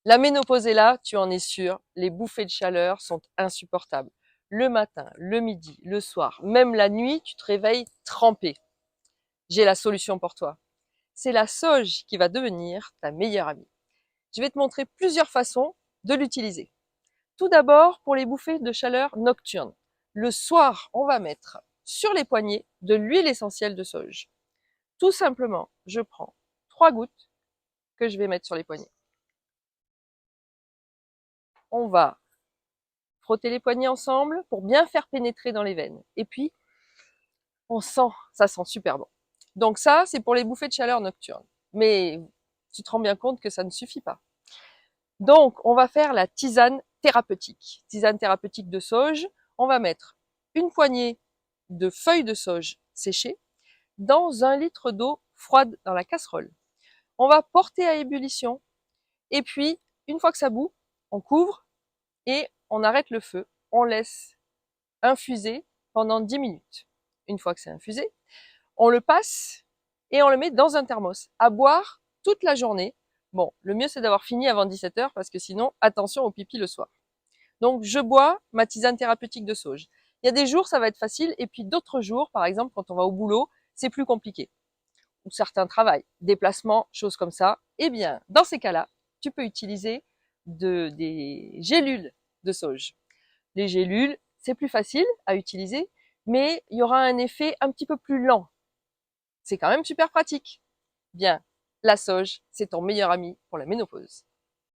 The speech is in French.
La ménopause est là, tu en es sûr, les bouffées de chaleur sont insupportables. Le matin, le midi, le soir, même la nuit, tu te réveilles trempé. J'ai la solution pour toi. C'est la sauge qui va devenir ta meilleure amie. Je vais te montrer plusieurs façons de l'utiliser. Tout d'abord, pour les bouffées de chaleur nocturnes. Le soir, on va mettre sur les poignets de l'huile essentielle de sauge. Tout simplement, je prends 3 gouttes que je vais mettre sur les poignets. On va frotter les poignets ensemble pour bien faire pénétrer dans les veines. Et puis, on sent, ça sent super bon. Donc ça, c'est pour les bouffées de chaleur nocturnes. Mais tu te rends bien compte que ça ne suffit pas. Donc, on va faire la tisane thérapeutique. Tisane thérapeutique de sauge. On va mettre une poignée de feuilles de sauge séchées dans 1 litre d'eau froide dans la casserole. On va porter à ébullition. Et puis, une fois que ça bout, on couvre et on arrête le feu. On laisse infuser pendant 10 minutes. Une fois que c'est infusé, on le passe et on le met dans un thermos à boire toute la journée. Bon, le mieux c'est d'avoir fini avant 17 heures parce que sinon, attention au pipi le soir. Donc, je bois ma tisane thérapeutique de sauge. Il y a des jours, ça va être facile et puis d'autres jours, par exemple, quand on va au boulot, c'est plus compliqué. Ou certains travaillent, déplacements, choses comme ça. Eh bien, dans ces cas-là, tu peux utiliser des gélules de sauge. Les gélules, c'est plus facile à utiliser, mais il y aura un effet un petit peu plus lent. C'est quand même super pratique. Bien, la sauge, c'est ton meilleur ami pour la ménopause.